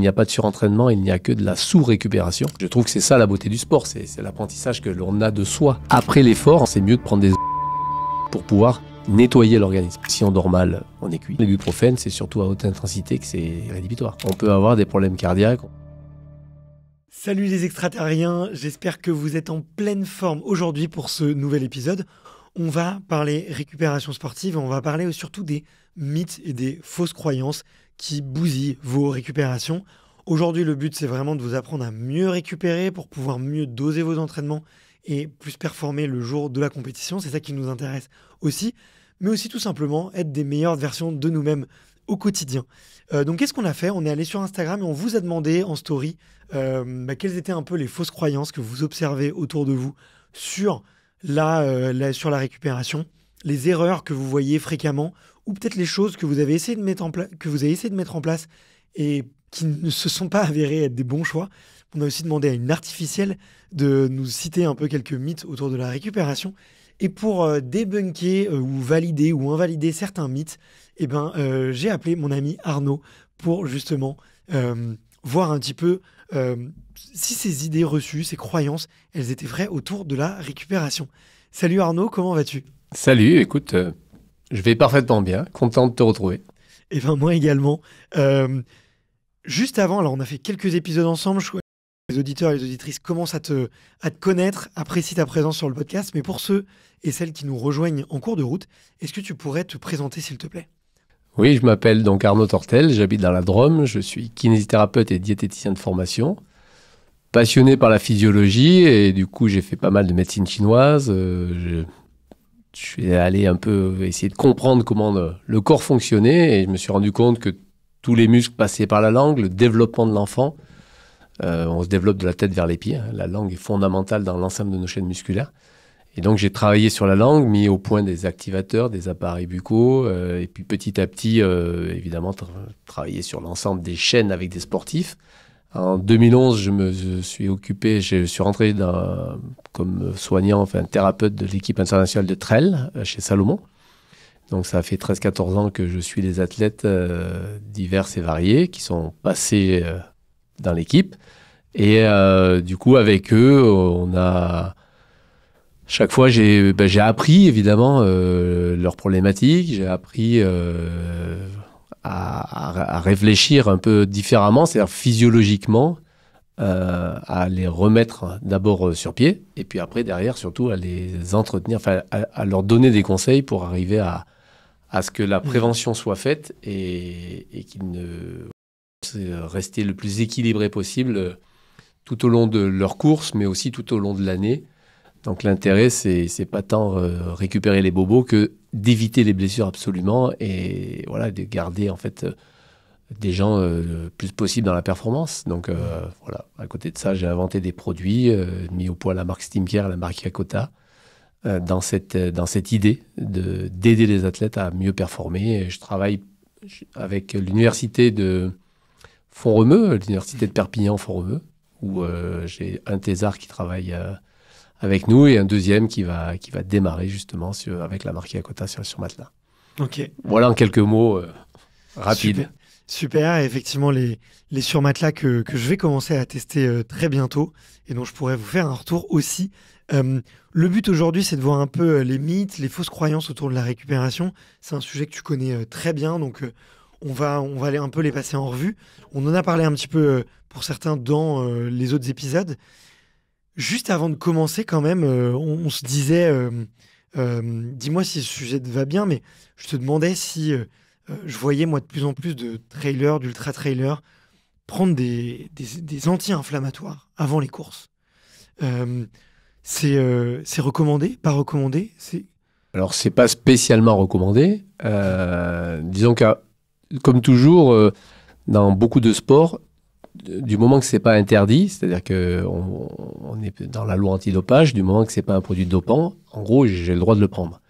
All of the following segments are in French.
n'y a pas de surentraînement, il n'y a que de la sous-récupération. Je trouve que c'est ça la beauté du sport, c'est l'apprentissage que l'on a de soi. Après l'effort, c'est mieux de prendre des pour pouvoir nettoyer l'organisme. Si on dort mal, on est cuit. L'ibuprofène, c'est surtout à haute intensité que c'est rédhibitoire. On peut avoir des problèmes cardiaques. Salut les extraterriens, j'espère que vous êtes en pleine forme aujourd'hui pour ce nouvel épisode. On va parler récupération sportive, on va parler surtout des mythes et des fausses croyances qui bousillent vos récupérations. Aujourd'hui, le but, c'est vraiment de vous apprendre à mieux récupérer pour pouvoir mieux doser vos entraînements et plus performer le jour de la compétition. C'est ça qui nous intéresse aussi, mais aussi tout simplement être des meilleures versions de nous-mêmes au quotidien. Donc, qu'est-ce qu'on a fait? On est allé sur Instagram et on vous a demandé en story quelles étaient un peu les fausses croyances que vous observez autour de vous sur sur la récupération, les erreurs que vous voyez fréquemment, ou peut-être les choses que vous avez essayé de mettre en place et qui ne se sont pas avérées être des bons choix. On a aussi demandé à une artificielle de nous citer un peu quelques mythes autour de la récupération. Et pour débunker ou valider ou invalider certains mythes, j'ai appelé mon ami Arnaud pour justement voir un petit peu si ces idées reçues, ces croyances, elles étaient vraies autour de la récupération. Salut Arnaud, comment vas-tu? Salut, écoute, je vais parfaitement bien, content de te retrouver. Et moi également. Juste avant, alors on a fait quelques épisodes ensemble, je crois que les auditeurs et les auditrices commencent à te connaître, apprécient ta présence sur le podcast, mais pour ceux et celles qui nous rejoignent en cours de route, est-ce que tu pourrais te présenter s'il te plaît? Oui, je m'appelle donc Arnaud Tortel, j'habite dans la Drôme, je suis kinésithérapeute et diététicien de formation, passionné par la physiologie et du coup j'ai fait pas mal de médecine chinoise. Je suis allé un peu essayer de comprendre comment le corps fonctionnait et je me suis rendu compte que tous les muscles passaient par la langue, le développement de l'enfant. On se développe de la tête vers les pieds, hein. La langue est fondamentale dans l'ensemble de nos chaînes musculaires. Et donc, j'ai travaillé sur la langue, mis au point des activateurs, des appareils buccaux, et puis petit à petit, évidemment, travaillé sur l'ensemble des chaînes avec des sportifs. En 2011, je suis rentré comme soignant, thérapeute de l'équipe internationale de trail chez Salomon. Donc, ça fait 13-14 ans que je suis les athlètes divers et variés qui sont passés dans l'équipe. Et du coup, avec eux, chaque fois, j'ai appris évidemment leurs problématiques, j'ai appris à réfléchir un peu différemment, c'est-à-dire physiologiquement, à les remettre d'abord sur pied, et puis après, derrière, surtout à les entretenir, à leur donner des conseils pour arriver à ce que la prévention soit faite et qu'ils ne rester le plus équilibré possible tout au long de leur course, mais aussi tout au long de l'année. Donc l'intérêt, c'est pas tant récupérer les bobos que d'éviter les blessures absolument et voilà, de garder en fait des gens le plus possible dans la performance. Donc voilà, à côté de ça, j'ai inventé des produits, mis au point la marque Steamcare, la marque Yakota, dans cette idée d'aider les athlètes à mieux performer. Et je travaille avec l'université de Font-Romeu, l'université de Perpignan-Font-Romeu, où j'ai un thésard qui travaille avec nous et un deuxième qui va démarrer justement avec la marque Yakota sur Matelas. Ok. Voilà en quelques mots rapides. Super. Et effectivement, les surmatelas que je vais commencer à tester très bientôt et dont je pourrais vous faire un retour aussi. Le but aujourd'hui, c'est de voir un peu les mythes, les fausses croyances autour de la récupération. C'est un sujet que tu connais très bien, donc on va aller un peu les passer en revue. On en a parlé un petit peu pour certains dans les autres épisodes. Juste avant de commencer, quand même, on se disait, dis-moi si ce sujet te va bien, mais je te demandais si je voyais, moi, de plus en plus de trailers, d'ultra-trailers, prendre des anti-inflammatoires avant les courses. C'est recommandé, pas recommandé? Alors, c'est pas spécialement recommandé. Disons que, comme toujours, dans beaucoup de sports, du moment que c'est pas interdit, c'est-à-dire que on est dans la loi antidopage, du moment que c'est pas un produit dopant, en gros, j'ai le droit de le prendre.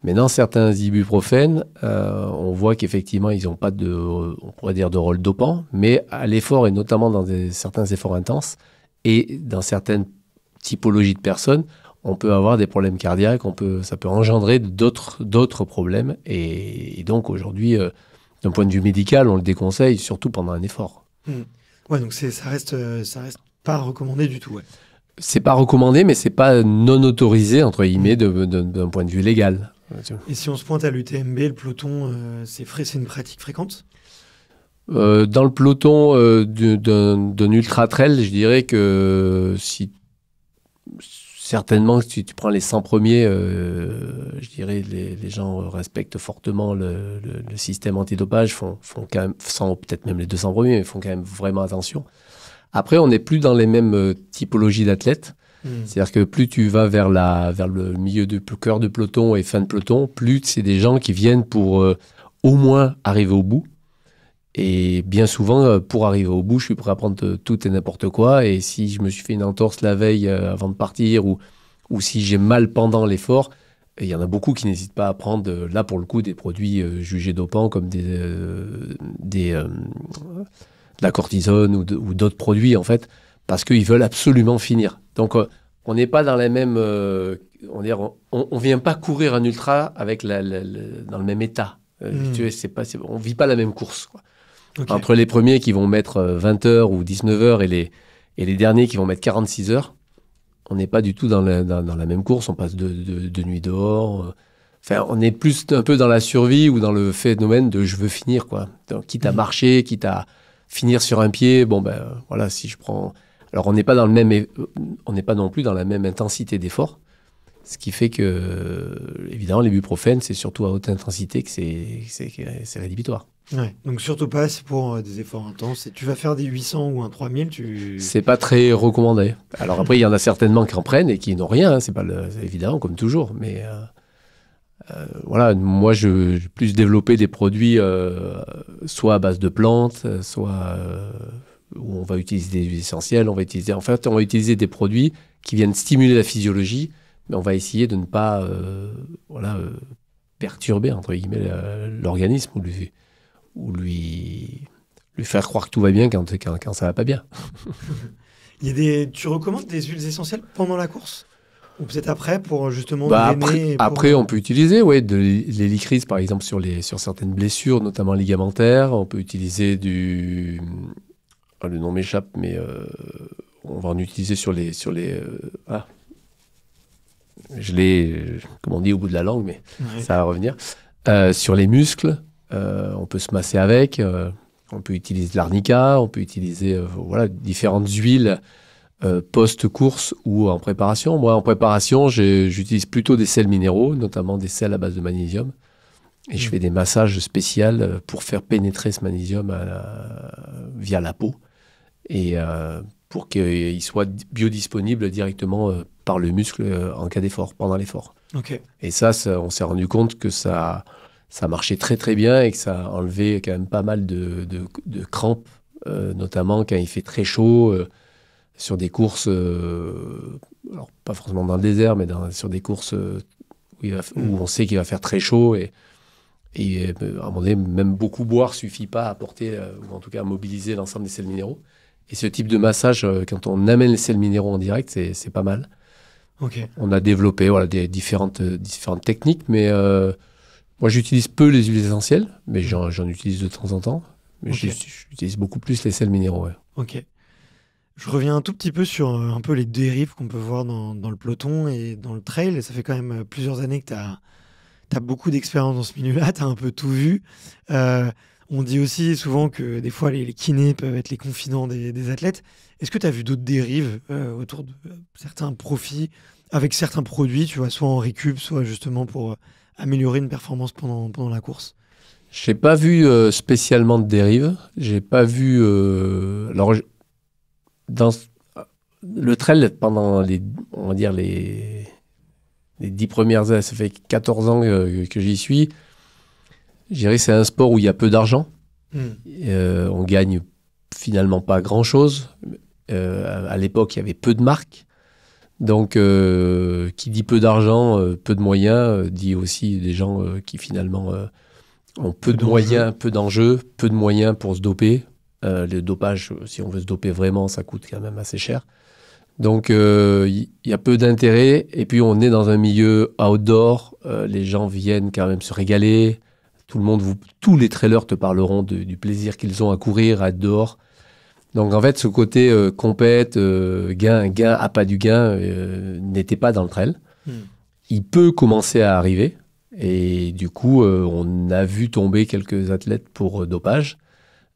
Mais dans certains ibuprofènes, on voit qu'effectivement, ils n'ont pas on pourrait dire de rôle dopant, mais à l'effort et notamment dans certains efforts intenses et dans certaines typologies de personnes, on peut avoir des problèmes cardiaques, ça peut engendrer d'autres problèmes. Et donc aujourd'hui, d'un point de vue médical, on le déconseille, surtout pendant un effort. Hmm. Ouais, donc ça reste pas recommandé du tout. Ouais. C'est pas recommandé, mais c'est pas non autorisé, entre guillemets, d'un point de vue légal. Et si on se pointe à l'UTMB, le peloton, c'est une pratique fréquente? Dans le peloton d'un ultra trail, je dirais que certainement, si tu prends les 100 premiers, je dirais les gens respectent fortement le système antidopage, font quand même, peut-être même les 200 premiers, mais font quand même vraiment attention. Après, on n'est plus dans les mêmes typologies d'athlètes. C'est-à-dire que plus tu vas vers le milieu du cœur de peloton et fin de peloton, plus c'est des gens qui viennent pour au moins arriver au bout. Et bien souvent, pour arriver au bout, je suis prêt à prendre tout et n'importe quoi. Et si je me suis fait une entorse la veille avant de partir ou si j'ai mal pendant l'effort, il y en a beaucoup qui n'hésitent pas à prendre, là pour le coup, des produits jugés dopants comme de la cortisone ou d'autres produits, en fait, parce qu'ils veulent absolument finir. Donc, on n'est pas dans les mêmes... on vient pas courir un ultra avec dans le même état. Tu vois, on vit pas la même course, quoi. Okay. Entre les premiers qui vont mettre 20 heures ou 19 heures et les derniers qui vont mettre 46 heures, on n'est pas du tout dans la même course. On passe de nuit dehors. Enfin, on est plus un peu dans la survie ou dans le phénomène de je veux finir, quoi. Donc, quitte à marcher, quitte à finir sur un pied. Bon, ben voilà, si je prends... Alors, on n'est pas non plus dans la même intensité d'effort. Ce qui fait que, évidemment, l'ibuprofène, c'est surtout à haute intensité que c'est rédhibitoire. Ouais, donc surtout pas, c'est pour des efforts intenses. Et tu vas faire des 800 ou un 3000, C'est pas très recommandé. Alors après, il y en a certainement qui en prennent et qui n'ont rien. Hein, c'est évidemment, comme toujours. Mais voilà, moi, je vais plus développer des produits soit à base de plantes, soit où on va utiliser des huiles essentielles. On va utiliser des produits qui viennent stimuler la physiologie, mais on va essayer de ne pas perturber, entre guillemets, l'organisme ou lui faire croire que tout va bien quand ça va pas bien. Tu recommandes des huiles essentielles pendant la course? Ou peut-être après pour justement drainer Après, on peut utiliser l'hélicryse, par exemple, sur certaines blessures, notamment ligamentaires. On peut utiliser le nom m'échappe, mais on va en utiliser sur les je l'ai, comme on dit, au bout de la langue, mais ça va revenir. Sur les muscles, on peut se masser avec. On peut utiliser de l'arnica, on peut utiliser différentes huiles post-course ou en préparation. Moi, en préparation, j'utilise plutôt des sels minéraux, notamment des sels à base de magnésium. Et je fais des massages spéciaux pour faire pénétrer ce magnésium via la peau. Et pour qu'il soit biodisponible directement par le muscle en cas d'effort, pendant l'effort. Okay. Et ça, on s'est rendu compte que ça marchait très très bien et que ça a enlevé quand même pas mal de crampes, notamment quand il fait très chaud, sur des courses, alors pas forcément dans le désert, mais sur des courses où on sait qu'il va faire très chaud et à un moment donné, même beaucoup boire suffit pas à apporter, ou en tout cas à mobiliser l'ensemble des sels minéraux. Et ce type de massage, quand on amène les sels minéraux en direct, c'est pas mal. Okay. On a développé des différentes techniques, mais moi j'utilise peu les huiles essentielles, mais j'en utilise de temps en temps. Mais j'utilise beaucoup plus les sels minéraux. Ouais. Ok. Je reviens un tout petit peu sur un peu les dérives qu'on peut voir dans le peloton et dans le trail. Ça fait quand même plusieurs années que tu as beaucoup d'expérience dans ce milieu-là, tu as un peu tout vu. On dit aussi souvent que des fois les kinés peuvent être les confidents des athlètes. Est-ce que tu as vu d'autres dérives autour de certains profits avec certains produits, tu vois, soit en récup, soit justement pour améliorer une performance pendant la course? Je n'ai pas vu spécialement de dérives. J'ai pas vu... dans le trail, pendant les 10 premières années, ça fait 14 ans que j'y suis, je dirais que c'est un sport où il y a peu d'argent. On gagne finalement pas grand-chose. À l'époque, il y avait peu de marques. Donc, qui dit peu d'argent, peu de moyens, dit aussi des gens qui finalement ont peu de moyens, peu d'enjeux, peu de moyens pour se doper. Le dopage, si on veut se doper vraiment, ça coûte quand même assez cher. Donc, il y a peu d'intérêt. Et puis, on est dans un milieu outdoor. Les gens viennent quand même se régaler. Tous les trailers te parleront du plaisir qu'ils ont à courir, à être dehors. Donc en fait, ce côté compète, gain, appât du gain n'était pas dans le trail. Il peut commencer à arriver. Et du coup, on a vu tomber quelques athlètes pour dopage.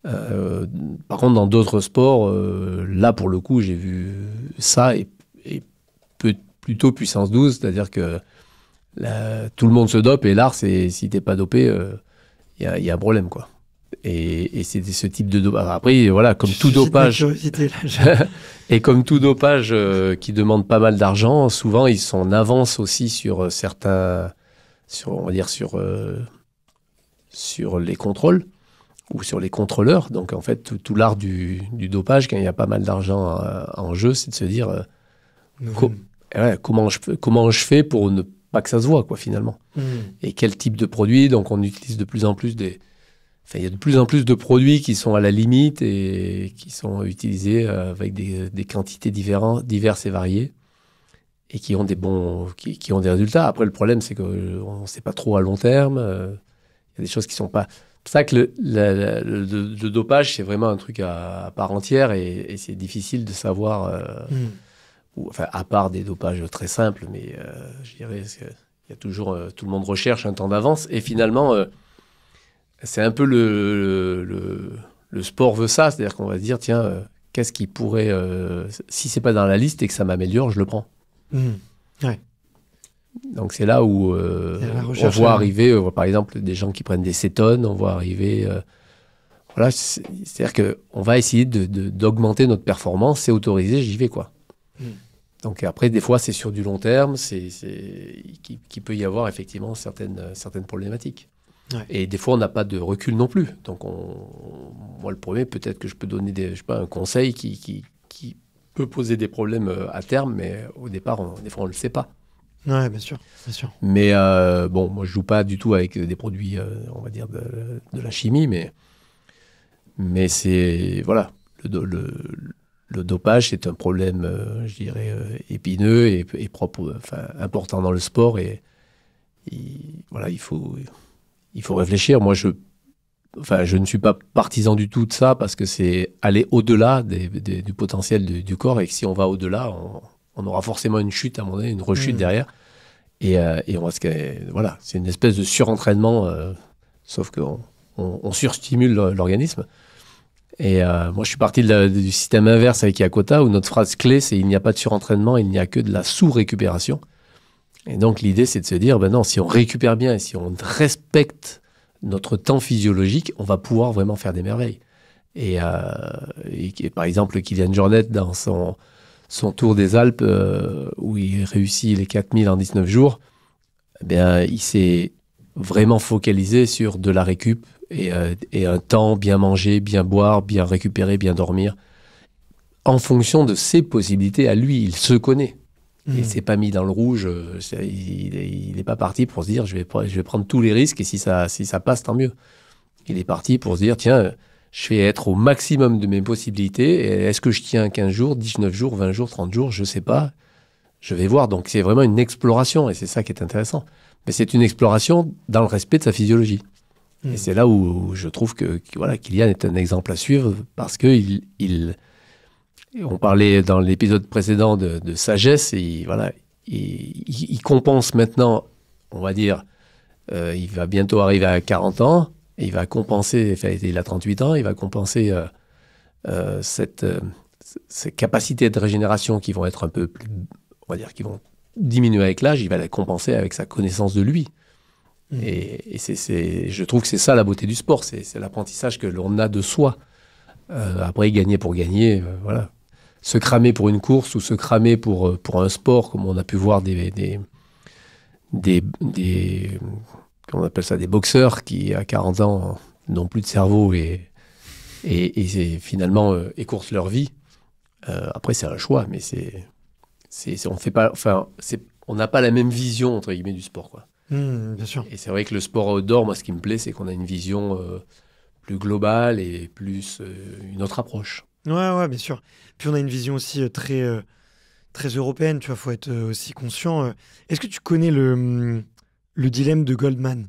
Par contre, dans d'autres sports, là, pour le coup, j'ai vu ça et plutôt puissance 12, c'est-à-dire que tout le monde se dope et l'art, c'est si t'es pas dopé, y a un problème, quoi. Et c'est ce type de dopage. Après, voilà, comme tout dopage, et comme tout dopage qui demande pas mal d'argent, souvent ils sont en avance aussi sur certains, on va dire sur les contrôles ou sur les contrôleurs. Donc en fait, tout l'art du dopage, quand il y a pas mal d'argent en jeu, c'est de se dire comment je fais pour ne pas que ça se voit, quoi, finalement. Et quel type de produit. Donc on utilise de plus en plus il y a de plus en plus de produits qui sont à la limite et qui sont utilisés avec des quantités diverses et variées et qui ont qui ont des résultats. Après, le problème, c'est qu'on ne sait pas trop à long terme. Il y a des choses qui ne sont pas... C'est pour ça que le dopage, c'est vraiment un truc à part entière et c'est difficile de savoir, à part des dopages très simples, mais je dirais qu'il y a toujours... tout le monde recherche un temps d'avance et finalement... c'est un peu le sport veut ça, c'est-à-dire qu'on va se dire, tiens, qu'est-ce qui pourrait... si c'est pas dans la liste et que ça m'améliore, je le prends. Ouais. Donc c'est là où on voit arriver, par exemple, des gens qui prennent des cétones, on voit arriver... voilà, c'est-à-dire qu'on va essayer d'augmenter notre performance, c'est autorisé, j'y vais, quoi. Donc après, des fois, c'est sur du long terme, qu'il peut y avoir effectivement certaines problématiques. Ouais. Et des fois, on n'a pas de recul non plus. Donc, moi, le premier, peut-être que je peux donner un conseil qui peut poser des problèmes à terme, mais au départ, des fois, on ne le sait pas. Ouais, bien sûr, bien sûr. Mais bon, moi, je joue pas du tout avec des produits, on va dire, de la chimie, mais c'est... Voilà, le dopage, c'est un problème, je dirais, épineux et propre, important dans le sport. Et voilà, il faut réfléchir. Moi, je ne suis pas partisan du tout de ça parce que c'est aller au-delà du potentiel du corps et que si on va au-delà, on aura forcément une chute à un moment donné, une rechute derrière. Et voilà, c'est une espèce de surentraînement, sauf qu'on surstimule l'organisme. Et moi, je suis parti du système inverse avec Yakota où notre phrase clé, c'est « il n'y a pas de surentraînement, il n'y a que de la sous-récupération ». Et donc, l'idée, c'est de se dire, ben non, si on récupère bien et si on respecte notre temps physiologique, on va pouvoir vraiment faire des merveilles. Et par exemple, Kylian Jornet, dans son tour des Alpes, où il réussit les 4000 en 19 jours, il s'est vraiment focalisé sur de la récup et un temps bien manger, bien boire, bien récupérer, bien dormir. En fonction de ses possibilités à lui, il se connaît. Et c'est pas mis dans le rouge. Il n'est pas parti pour se dire je vais prendre tous les risques et si ça passe, tant mieux. Il est parti pour se dire tiens, je vais être au maximum de mes possibilités. Et est-ce que je tiens 15 jours, 19 jours, 20 jours, 30 jours? Je sais pas. Je vais voir. Donc c'est vraiment une exploration et c'est ça qui est intéressant. Mais c'est une exploration dans le respect de sa physiologie. Et c'est là où je trouve que voilà, Kylian est un exemple à suivre parce que on parlait dans l'épisode précédent de sagesse et il compense maintenant, on va dire, il va bientôt arriver à 40 ans et il va compenser, il a 38 ans, il va compenser ces capacités de régénération qui vont être un peu plus, on va dire, qui vont diminuer avec l'âge, il va la compenser avec sa connaissance de lui. Et je trouve que c'est ça la beauté du sport, c'est l'apprentissage que l'on a de soi. Après, gagner pour gagner, voilà. Se cramer pour une course ou se cramer pour un sport, comme on a pu voir comment on appelle ça, des boxeurs qui, à 40 ans, n'ont plus de cerveau et finalement écourtent leur vie. Après, c'est un choix, mais on fait pas, on n'a pas la même vision, entre guillemets, du sport, quoi. Bien sûr. Et c'est vrai que le sport outdoor, moi, ce qui me plaît, c'est qu'on a une vision plus globale et plus une autre approche. Ouais, bien sûr. Puis on a une vision aussi très européenne, tu vois, faut être aussi conscient. Est-ce que tu connais le dilemme de Goldman?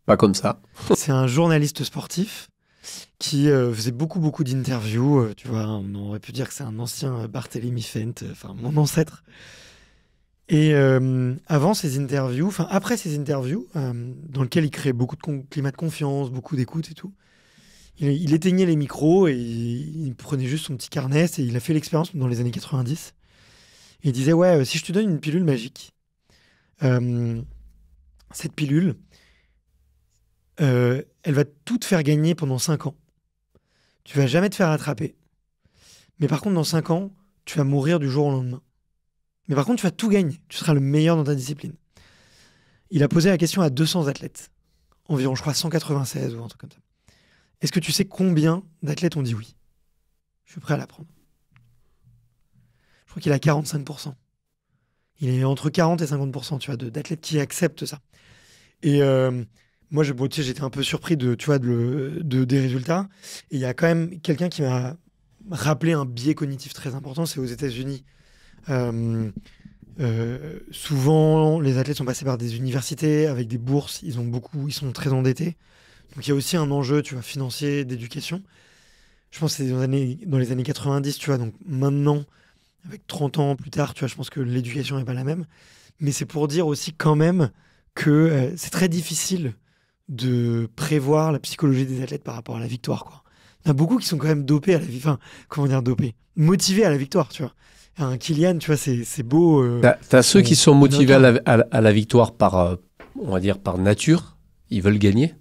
Pas comme ça. C'est un journaliste sportif qui faisait beaucoup d'interviews. Tu vois, on aurait pu dire que c'est un ancien Barthélemy Fent, enfin mon ancêtre. Et avant ces interviews, enfin après ces interviews, dans lesquelles il créait beaucoup de climat de confiance, beaucoup d'écoute et tout, il éteignait les micros et il prenait juste son petit carnet et il a fait l'expérience dans les années 90. Et il disait, ouais, si je te donne une pilule magique, cette pilule, elle va tout te faire gagner pendant 5 ans. Tu vas jamais te faire attraper. Mais par contre, dans 5 ans, tu vas mourir du jour au lendemain. Mais par contre, tu vas tout gagner. Tu seras le meilleur dans ta discipline. Il a posé la question à 200 athlètes. Environ, je crois, 196 ou un truc comme ça. Est-ce que tu sais combien d'athlètes ont dit oui? Je suis prêt à l'apprendre. Je crois qu'il a 45%. Il est entre 40 et 50%, tu vois, d'athlètes qui acceptent ça. Et moi, j'étais un peu surpris des résultats. Et il y a quand même quelqu'un qui m'a rappelé un biais cognitif très important, c'est aux États-Unis. Souvent, les athlètes sont passés par des universités avec des bourses. Ils sont très endettés. Donc il y a aussi un enjeu, tu vois, financier, d'éducation. Je pense que c'est dans les années 90, tu vois. Donc maintenant, avec 30 ans plus tard, tu vois, je pense que l'éducation n'est pas la même. Mais c'est pour dire aussi quand même que c'est très difficile de prévoir la psychologie des athlètes par rapport à la victoire, quoi. Il y en a beaucoup qui sont quand même dopés à la victoire. Enfin, comment dire dopés? Motivés à la victoire, tu vois. Un Kylian, tu vois, c'est beau. T'as ceux qui sont motivés à la victoire par, on va dire, par nature. Ils veulent gagner.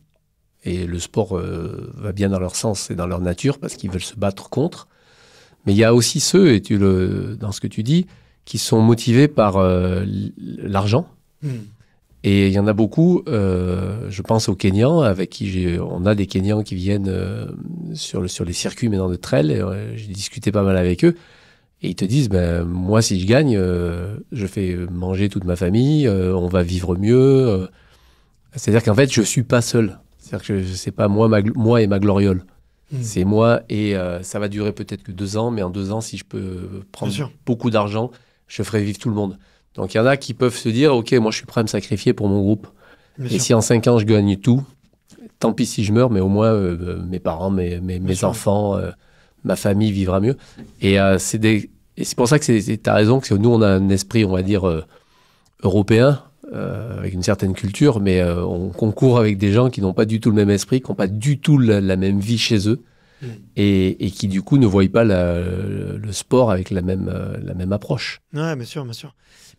Et le sport va bien dans leur sens et dans leur nature parce qu'ils veulent se battre contre. Mais il y a aussi ceux, et dans ce que tu dis, qui sont motivés par l'argent. Et il y en a beaucoup, je pense aux Kenyans, avec qui on a des Kenyans qui viennent sur les circuits maintenant de trail. J'ai discuté pas mal avec eux. Et ils te disent, moi, si je gagne, je fais manger toute ma famille, on va vivre mieux. C'est-à-dire qu'en fait, je suis pas seul. C'est-à-dire que c'est pas moi et ma gloriole. C'est moi et ça va durer peut-être que 2 ans, mais en 2 ans, si je peux prendre beaucoup d'argent, je ferai vivre tout le monde. Donc il y en a qui peuvent se dire, ok, moi je suis prêt à me sacrifier pour mon groupe. Et si en 5 ans je gagne tout, tant pis si je meurs, mais au moins mes parents, mes enfants, ma famille vivra mieux. Et c'est pour ça que tu as raison, que nous on a un esprit, on va dire, européen, avec une certaine culture, mais on concourt avec des gens qui n'ont pas du tout le même esprit, qui n'ont pas du tout la même vie chez eux, et qui du coup ne voient pas le sport avec la même approche. Ouais, bien sûr.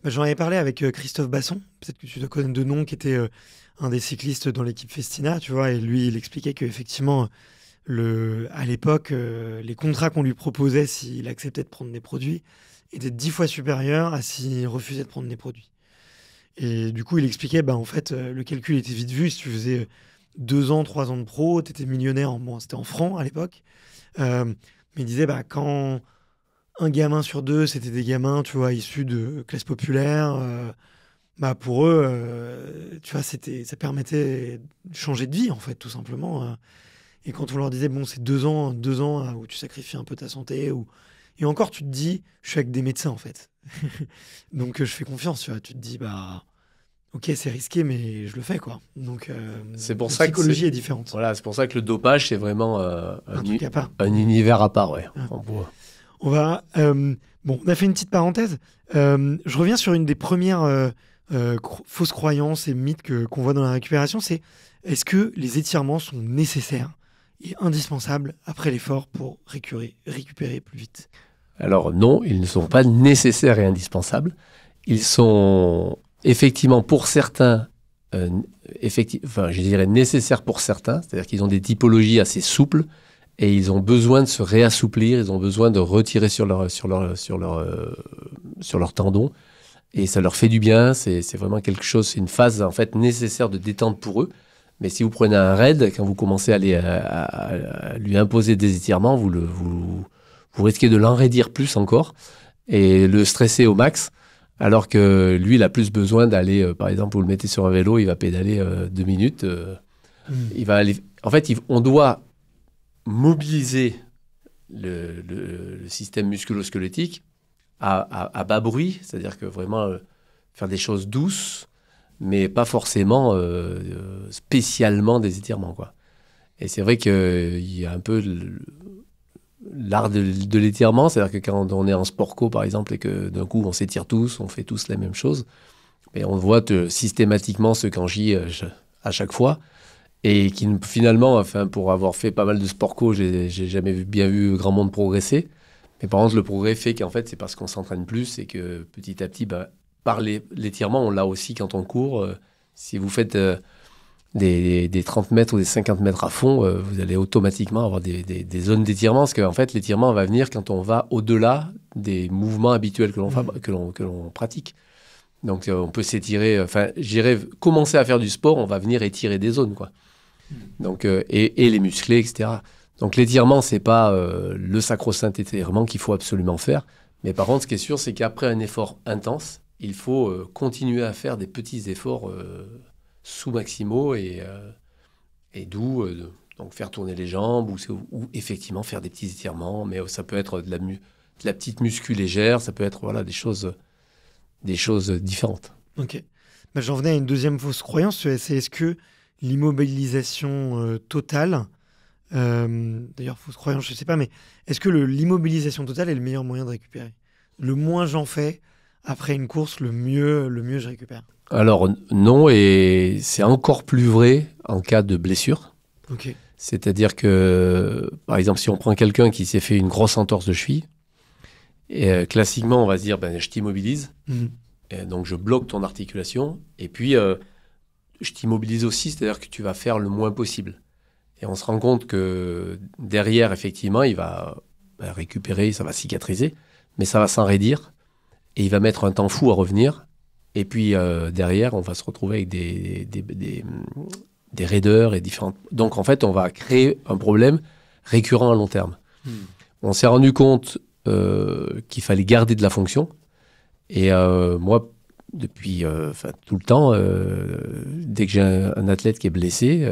J'en avais parlé avec Christophe Basson, peut-être que tu dois connaître de nom, qui était un des cyclistes dans l'équipe Festina, tu vois, et lui, il expliquait qu'effectivement, à l'époque, les contrats qu'on lui proposait s'il acceptait de prendre des produits étaient 10 fois supérieurs à s'il refusait de prendre des produits. Et du coup, il expliquait, en fait, le calcul était vite vu. Si tu faisais 2 ans, 3 ans de pro, tu étais millionnaire, c'était en francs à l'époque. Mais il disait, quand un gamin sur 2, c'était des gamins, tu vois, issus de classes populaires, pour eux, tu vois, ça permettait de changer de vie, en fait, tout simplement. Et quand on leur disait, c'est 2 ans où tu sacrifies un peu ta santé, et encore, tu te dis, je suis avec des médecins, en fait. Donc, je fais confiance, tu vois. Tu te dis, ok, c'est risqué, mais je le fais, quoi. Donc, c'est pour la ça psychologie est différente. Voilà, c'est pour ça que le dopage, c'est vraiment un univers à part, ouais. On va... on a fait une petite parenthèse. Je reviens sur une des premières fausses croyances et mythes qu'on voit dans la récupération, c'est est-ce que les étirements sont nécessaires et indispensables après l'effort pour récupérer plus vite? Alors non, ils ne sont pas nécessaires et indispensables. Ils sont effectivement pour certains, je dirais nécessaires pour certains, c'est-à-dire qu'ils ont des typologies assez souples et ils ont besoin de se réassouplir, ils ont besoin de retirer sur leur tendon et ça leur fait du bien. C'est vraiment quelque chose, c'est une phase en fait nécessaire de détente pour eux. Mais si vous prenez un raid, quand vous commencez à lui imposer des étirements, vous risquez de l'enraidir plus encore et le stresser au max, alors que lui, il a plus besoin d'aller, par exemple, vous le mettez sur un vélo, il va pédaler 2 minutes. Il va aller. En fait, on doit mobiliser le système musculo-squelettique à bas bruit, c'est-à-dire que vraiment faire des choses douces, mais pas forcément spécialement des étirements, quoi. Et c'est vrai qu'il y a un peu l'art de l'étirement, c'est-à-dire que quand on est en sport co, par exemple, et que d'un coup, on s'étire tous, on fait tous la même chose, mais on voit systématiquement ce qu'en gît à chaque fois. Et qui, finalement, enfin, pour avoir fait pas mal de sport co, j'ai jamais bien vu grand monde progresser. Mais par contre, le progrès fait qu'en fait, c'est parce qu'on s'entraîne plus et que petit à petit, par l'étirement, on l'a aussi quand on court. Si vous faites des 30 mètres ou des 50 mètres à fond, vous allez automatiquement avoir des zones d'étirement. Parce qu'en fait, l'étirement va venir quand on va au-delà des mouvements habituels que l'on pratique. Donc, on peut s'étirer. Enfin, j'irais commencer à faire du sport, on va venir étirer des zones, quoi. Donc, et les musclés, etc. Donc l'étirement, c'est pas le sacro-saint étirement qu'il faut absolument faire. Mais par contre, ce qui est sûr, c'est qu'après un effort intense, il faut continuer à faire des petits efforts sous-maximaux et doux. Donc faire tourner les jambes ou effectivement faire des petits étirements. Mais ça peut être de la petite muscu légère, ça peut être voilà, des choses différentes. Ok. J'en venais à une deuxième fausse croyance. C'est est-ce que l'immobilisation totale, d'ailleurs fausse croyance, je ne sais pas, mais est-ce que l'immobilisation totale est le meilleur moyen de récupérer? Le moins j'en fais après une course, le mieux je récupère. Alors non, et c'est encore plus vrai en cas de blessure. Okay. C'est-à-dire que, par exemple, si on prend quelqu'un qui s'est fait une grosse entorse de cheville, et classiquement, on va se dire, je t'immobilise, et donc je bloque ton articulation, et puis je t'immobilise aussi, c'est-à-dire que tu vas faire le moins possible. Et on se rend compte que derrière, effectivement, il va récupérer, ça va cicatriser, mais ça va s'enraidir, et il va mettre un temps fou à revenir. Et puis derrière, on va se retrouver avec des raideurs et différentes... Donc en fait, on va créer un problème récurrent à long terme. On s'est rendu compte qu'il fallait garder de la fonction. Et moi, depuis tout le temps, dès que j'ai un athlète qui est blessé,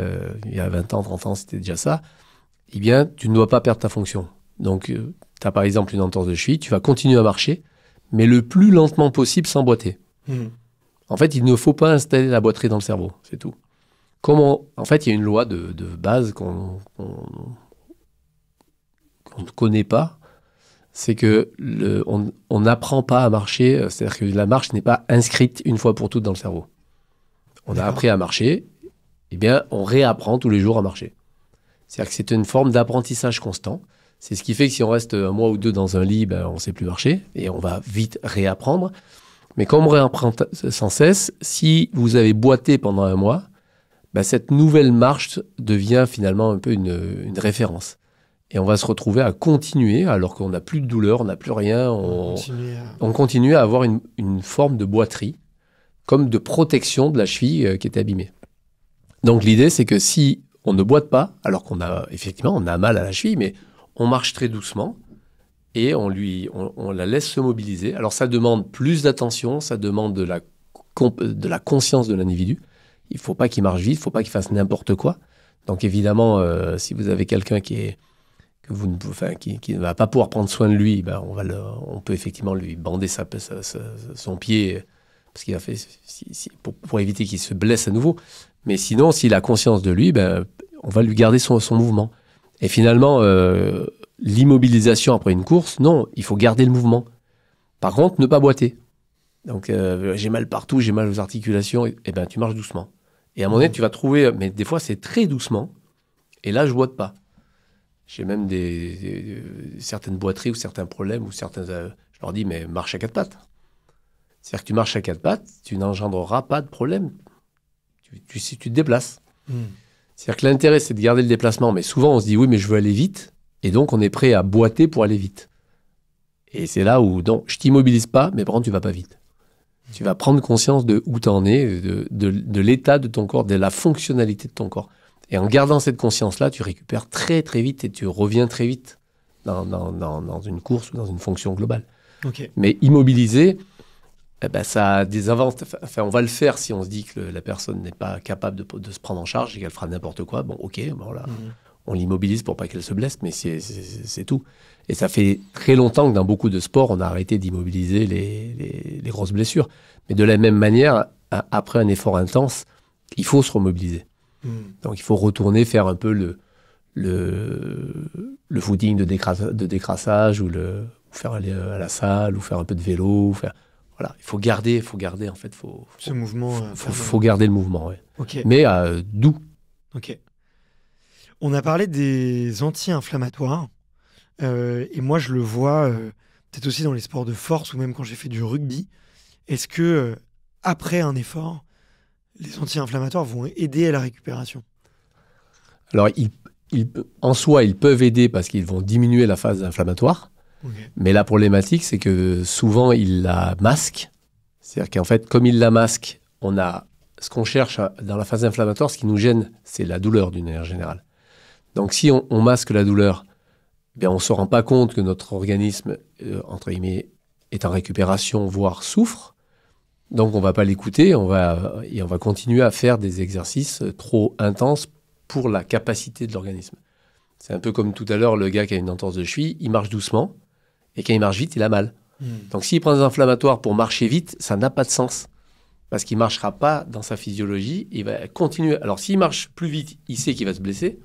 il y a 20 ans, 30 ans, c'était déjà ça, eh bien, tu ne dois pas perdre ta fonction. Donc, tu as par exemple une entorse de cheville, tu vas continuer à marcher, mais le plus lentement possible sans boiter. En fait, il ne faut pas installer la boiterie dans le cerveau, c'est tout. En fait, il y a une loi de base qu'on ne connaît pas, c'est que on n'apprend pas à marcher, c'est-à-dire que la marche n'est pas inscrite une fois pour toutes dans le cerveau. On a appris à marcher, eh bien, on réapprend tous les jours à marcher. C'est-à-dire que c'est une forme d'apprentissage constant. C'est ce qui fait que si on reste un mois ou deux dans un lit, on ne sait plus marcher et on va vite réapprendre. Mais comme on réapprend sans cesse, si vous avez boité pendant un mois, cette nouvelle marche devient finalement un peu une référence. Et on va se retrouver à continuer, alors qu'on n'a plus de douleur, on n'a plus rien. On continue à avoir une forme de boiterie, comme de protection de la cheville qui est abîmée. Donc l'idée, c'est que si on ne boite pas, alors qu'on a effectivement on a mal à la cheville, mais on marche très doucement et on la laisse se mobiliser. Alors ça demande plus d'attention, ça demande de la conscience de l'individu. Il ne faut pas qu'il marche vite, il ne faut pas qu'il fasse n'importe quoi. Donc évidemment, si vous avez quelqu'un qui ne va pas pouvoir prendre soin de lui, on peut effectivement lui bander son pied parce qu'il a fait pour éviter qu'il se blesse à nouveau. Mais sinon, s'il a conscience de lui, on va lui garder son mouvement. Et finalement, l'immobilisation après une course, non, il faut garder le mouvement. Par contre, ne pas boiter. Donc, j'ai mal partout, j'ai mal aux articulations, tu marches doucement. Et à un moment donné, tu vas trouver, mais des fois, c'est très doucement. Et là, je boite pas. J'ai même certaines boiteries ou certains problèmes, je leur dis, mais marche à quatre pattes. C'est-à-dire que tu marches à quatre pattes, tu n'engendreras pas de problème. Tu te déplaces. C'est-à-dire que l'intérêt, c'est de garder le déplacement. Mais souvent, on se dit, oui, mais je veux aller vite. Et donc, on est prêt à boiter pour aller vite. Et c'est là où, non, je t'immobilise pas, mais par contre, tu vas pas vite. Tu vas prendre conscience de où tu en es, de l'état de ton corps, de la fonctionnalité de ton corps. Et en gardant cette conscience-là, tu récupères très, très vite et tu reviens très vite dans une course ou dans une fonction globale. Okay. Mais immobiliser, ça a des avantages. Enfin, on va le faire si on se dit que la personne n'est pas capable de se prendre en charge et qu'elle fera n'importe quoi. Bon, ok, voilà. On l'immobilise pour pas qu'elle se blesse, mais c'est tout. Et ça fait très longtemps que dans beaucoup de sports, on a arrêté d'immobiliser les grosses blessures. Mais de la même manière, après un effort intense, il faut se remobiliser. Donc il faut retourner faire un peu le footing de décrassage ou faire aller à la salle ou faire un peu de vélo. Voilà, il faut garder en fait. Ce mouvement. Faut garder le mouvement, ouais. Ok. Mais doux. Ok. On a parlé des anti-inflammatoires. Et moi, je le vois peut-être aussi dans les sports de force ou même quand j'ai fait du rugby. Est-ce que, après un effort, les anti-inflammatoires vont aider à la récupération? Alors, en soi, ils peuvent aider parce qu'ils vont diminuer la phase inflammatoire. Okay. Mais la problématique, c'est que souvent, ils la masquent. C'est-à-dire qu'en fait, comme ils la masquent, on a ce qu'on cherche dans la phase inflammatoire, ce qui nous gêne, c'est la douleur d'une manière générale. Donc, si on masque la douleur, on ne se rend pas compte que notre organisme, entre guillemets, est en récupération, voire souffre. Donc, on ne va pas l'écouter et on va continuer à faire des exercices trop intenses pour la capacité de l'organisme. C'est un peu comme tout à l'heure, le gars qui a une entorse de cheville, il marche doucement et quand il marche vite, il a mal. Donc, s'il prend des inflammatoires pour marcher vite, ça n'a pas de sens parce qu'il ne marchera pas dans sa physiologie. Il va continuer. Alors, s'il marche plus vite, il sait qu'il va se blesser.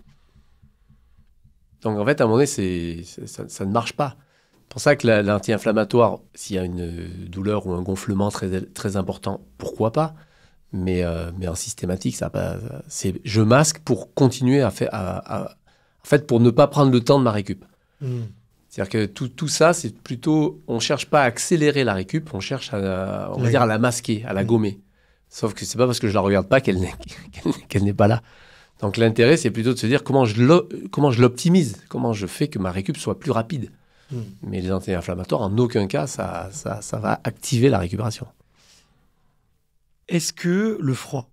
Donc, en fait, à un moment donné, ça ne marche pas. C'est pour ça que l'anti-inflammatoire, s'il y a une douleur ou un gonflement très, très important, pourquoi pas? Mais en systématique, je masque pour continuer en fait, pour ne pas prendre le temps de ma récup. C'est-à-dire que tout ça, c'est plutôt, on ne cherche pas à accélérer la récup, on cherche à la masquer, à la gommer. Sauf que c'est pas parce que je la regarde pas qu'elle n'est pas là. Donc l'intérêt, c'est plutôt de se dire comment je l'optimise, comment je fais que ma récup soit plus rapide. Mais les anti-inflammatoires, en aucun cas, ça va activer la récupération. Est-ce que le froid,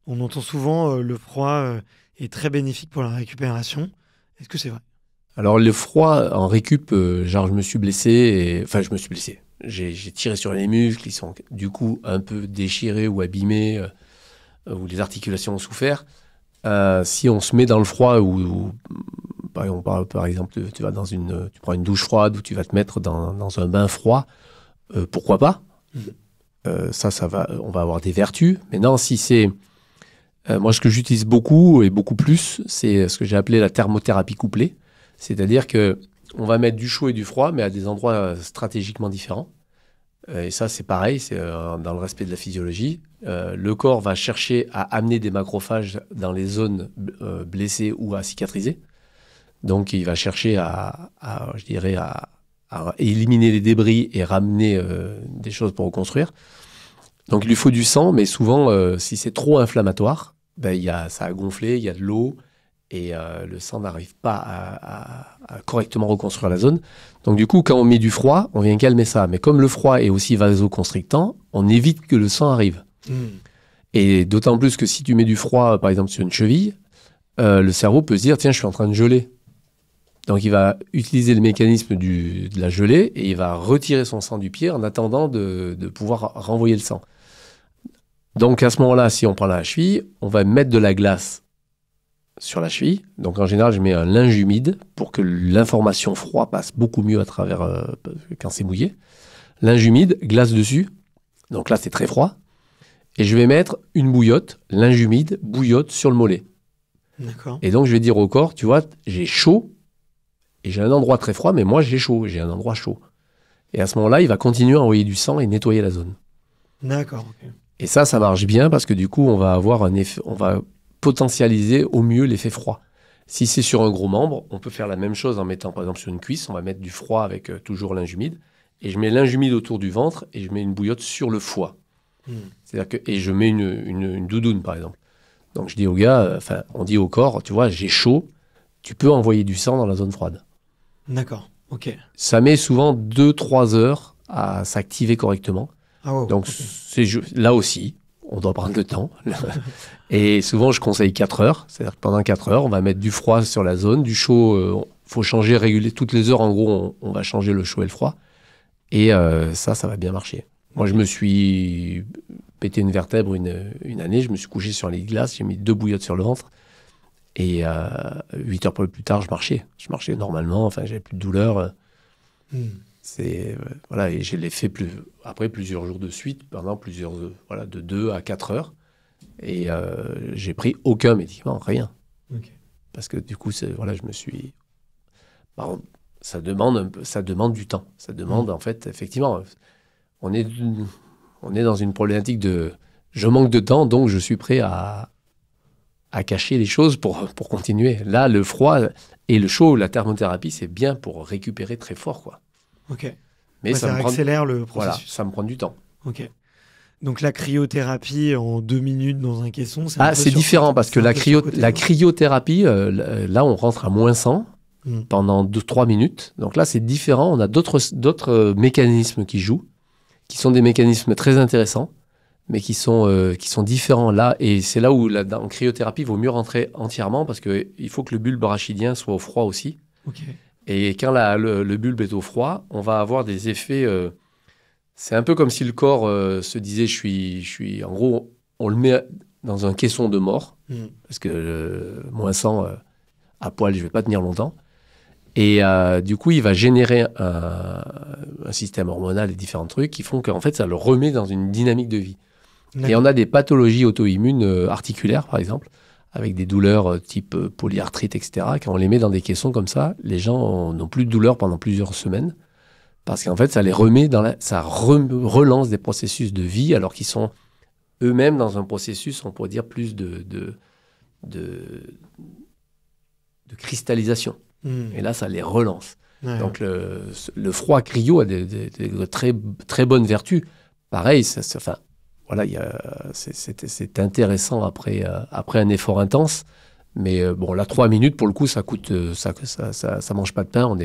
on entend souvent le froid est très bénéfique pour la récupération. Est-ce que c'est vrai? Alors le froid en récup, genre je me suis blessé, je me suis blessé. J'ai tiré sur les muscles, ils sont du coup un peu déchirés ou abîmés, ou les articulations ont souffert. Si on se met dans le froid ou par exemple, tu prends une douche froide ou tu vas te mettre dans un bain froid, pourquoi pas? On va avoir des vertus. Maintenant, si c'est... moi, ce que j'utilise beaucoup et beaucoup plus, c'est ce que j'ai appelé la thermothérapie couplée. C'est-à-dire qu'on va mettre du chaud et du froid, mais à des endroits stratégiquement différents. Et ça, c'est pareil, c'est dans le respect de la physiologie. Le corps va chercher à amener des macrophages dans les zones blessées ou à cicatriser. Donc, il va chercher à éliminer les débris et ramener des choses pour reconstruire. Donc, il lui faut du sang, mais souvent, si c'est trop inflammatoire, ça a gonflé, il y a de l'eau, et le sang n'arrive pas à correctement reconstruire la zone. Donc, du coup, quand on met du froid, on vient calmer ça. Mais comme le froid est aussi vasoconstrictant, on évite que le sang arrive. Et d'autant plus que si tu mets du froid, par exemple, sur une cheville, le cerveau peut se dire, tiens, je suis en train de geler. Donc, il va utiliser le mécanisme de la gelée et il va retirer son sang du pied en attendant de pouvoir renvoyer le sang. Donc, à ce moment-là, si on prend la cheville, on va mettre de la glace sur la cheville. Donc, en général, je mets un linge humide pour que l'information froid passe beaucoup mieux à travers quand c'est mouillé. Linge humide, glace dessus. Donc là, c'est très froid. Et je vais mettre une bouillotte, linge humide, bouillotte sur le mollet. D'accord. Et donc, je vais dire au corps, tu vois, j'ai chaud. Et j'ai un endroit très froid, mais moi, j'ai chaud. J'ai un endroit chaud. Et à ce moment-là, il va continuer à envoyer du sang et nettoyer la zone. D'accord. Okay. Et ça marche bien parce que du coup, on va avoir un effet, on va potentialiser au mieux l'effet froid. Si c'est sur un gros membre, on peut faire la même chose en mettant, par exemple, sur une cuisse, on va mettre du froid avec toujours linge humide. Et je mets linge humide autour du ventre et je mets une bouillotte sur le foie. C'est-à-dire et je mets une doudoune, par exemple. Donc, je dis au gars, on dit au corps, tu vois, j'ai chaud, tu peux envoyer du sang dans la zone froide. D'accord, ok. Ça met souvent 2-3 heures à s'activer correctement. Ah wow, donc, okay. Là aussi, on doit prendre le temps. Et souvent, je conseille 4 heures. C'est-à-dire que pendant 4 heures, on va mettre du froid sur la zone, du chaud. Faut changer, réguler. Toutes les heures, en gros, on va changer le chaud et le froid. Et ça va bien marcher. Moi, je me suis pété une vertèbre une année. Je me suis couché sur les glaces. J'ai mis 2 bouillottes sur le ventre. Et 8 heures plus tard, je marchais. Je marchais normalement. Enfin, j'avais plus de douleur. Voilà, et je l'ai fait après plusieurs jours de suite, pendant de 2 à 4 heures. Et j'ai pris aucun médicament, rien. Okay. parce que du coup, voilà, je me suis... Bon, ça demande du temps. Ça demande, en fait, effectivement, on est dans une problématique de... Je manque de temps, donc je suis prêt à cacher les choses pour continuer. Là, le froid et le chaud, la thermothérapie, c'est bien pour récupérer très fort, quoi. Ok. Mais ça accélère le processus. Voilà, ça me prend du temps. Ok. Donc la cryothérapie en 2 minutes dans un caisson, c'est différent parce que la cryothérapie, là, on rentre à -100 pendant 2-3 minutes. Donc là, c'est différent. On a d'autres mécanismes qui jouent, qui sont des mécanismes très intéressants, mais qui sont différents là. Et c'est là où, en cryothérapie, il vaut mieux rentrer entièrement parce qu'il faut que le bulbe arachidien soit au froid aussi. Okay. Et quand le bulbe est au froid, on va avoir des effets... c'est un peu comme si le corps se disait, je suis... En gros, on le met dans un caisson de mort, parce que -100, à poil, je ne vais pas tenir longtemps. Et du coup, il va générer un système hormonal et différents trucs qui font qu'en fait, ça le remet dans une dynamique de vie. D'accord. Et on a des pathologies auto-immunes articulaires, par exemple, avec des douleurs type polyarthrite, etc. Quand on les met dans des caissons comme ça, les gens n'ont plus de douleur pendant plusieurs semaines. Parce qu'en fait, ça les remet ça relance des processus de vie, alors qu'ils sont eux-mêmes dans un processus, on pourrait dire, plus de cristallisation. Et là, ça les relance. Ouais. Donc, le froid cryo a des très, très bonnes vertus. Pareil, voilà, c'est intéressant après un effort intense. Mais bon, là, 3 minutes, pour le coup, ça coûte, ça mange pas de pain.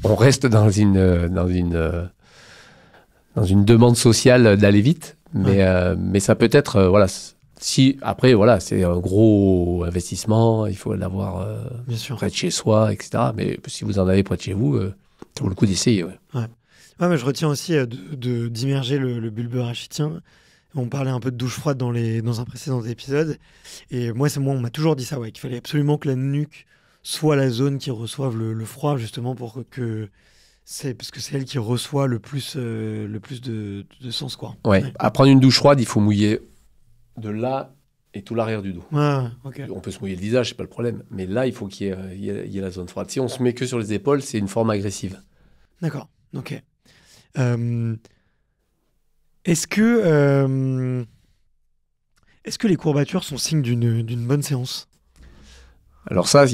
On reste dans une demande sociale d'aller vite, mais ça peut être, voilà, si après, voilà, c'est un gros investissement, il faut l'avoir près de chez soi, etc. Mais si vous en avez près de chez vous, ça vaut le coup d'essayer. Ouais, mais je retiens aussi d'immerger le bulbe arachidien. On parlait un peu de douche froide dans un précédent épisode, et moi, on m'a toujours dit ça, qu'il fallait absolument que la nuque soit la zone qui reçoive le froid, justement, parce que c'est elle qui reçoit le plus de sens, quoi. Ouais. À prendre une douche froide, il faut mouiller de là et tout l'arrière du dos. Okay. On peut se mouiller le visage, c'est pas le problème. Mais là, il faut qu'il y ait la zone froide. Si on se met que sur les épaules, c'est une forme agressive. D'accord, ok. Est-ce que les courbatures sont signe d'une bonne séance ? Alors ça,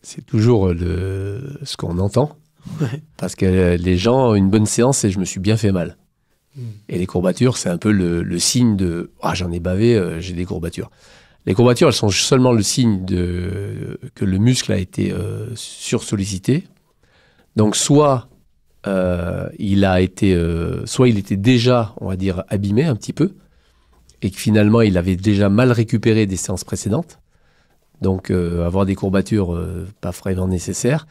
c'est toujours ce qu'on entend. Ouais. Parce que les gens, une bonne séance, c'est je me suis bien fait mal. Et les courbatures, c'est un peu le signe de « Ah, j'en ai bavé, j'ai des courbatures ». Les courbatures, elles sont seulement le signe que le muscle a été sursollicité. Donc soit il était déjà, on va dire, abîmé un petit peu, et que finalement, il avait déjà mal récupéré des séances précédentes. Donc, avoir des courbatures, pas vraiment nécessaire.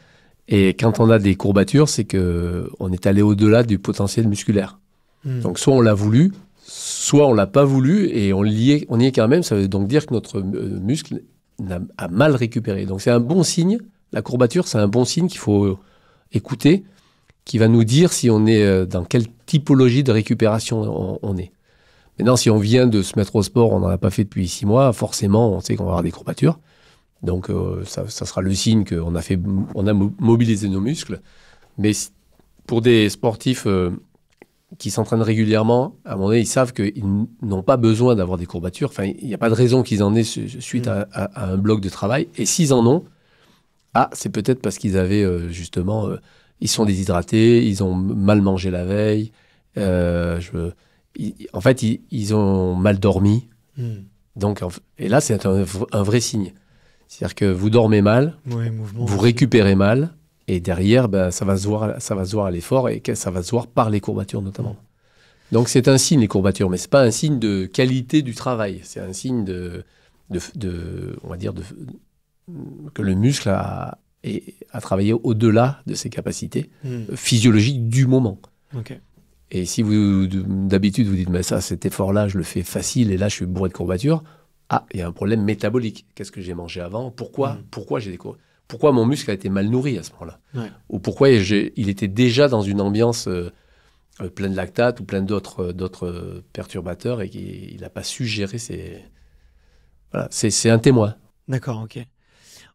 Et quand on a des courbatures, c'est qu'on est allé au-delà du potentiel musculaire. Donc, soit on l'a voulu, soit on l'a pas voulu, et on y est quand même. Ça veut donc dire que notre muscle a mal récupéré. Donc, c'est un bon signe. La courbature, c'est un bon signe qu'il faut écouter, qui va nous dire si on est dans quelle typologie de récupération on est. Maintenant, si on vient de se mettre au sport, on n'en a pas fait depuis 6 mois, forcément, on sait qu'on va avoir des courbatures. Donc, ça sera le signe qu'on a mobilisé nos muscles. Mais pour des sportifs qui s'entraînent régulièrement, à un moment donné, ils savent qu'ils n'ont pas besoin d'avoir des courbatures. Enfin, il n'y a pas de raison qu'ils en aient suite à un bloc de travail. Et s'ils en ont, c'est peut-être parce qu'ils avaient justement... ils sont déshydratés, ils ont mal mangé la veille. En fait, ils ont mal dormi. Donc, et là, c'est un vrai signe. C'est-à-dire que vous dormez mal, vous récupérez mal, et derrière, ça va se voir à l'effort, et ça va se voir par les courbatures notamment. Donc c'est un signe, les courbatures, mais c'est pas un signe de qualité du travail. C'est un signe on va dire, que le muscle a travaillé au-delà de ses capacités physiologiques du moment. Okay. Et si vous, d'habitude, vous dites, mais ça, cet effort-là, je le fais facile, et là, je suis bourré de courbatures, il y a un problème métabolique. Qu'est-ce que j'ai mangé avant ? Pourquoi j'ai des courbatures ? Pourquoi mon muscle a été mal nourri à ce moment-là ? Ou pourquoi il était déjà dans une ambiance pleine de lactate ou plein d'autres perturbateurs et qu'il n'a pas su gérer ses... Voilà, c'est un témoin. D'accord, ok.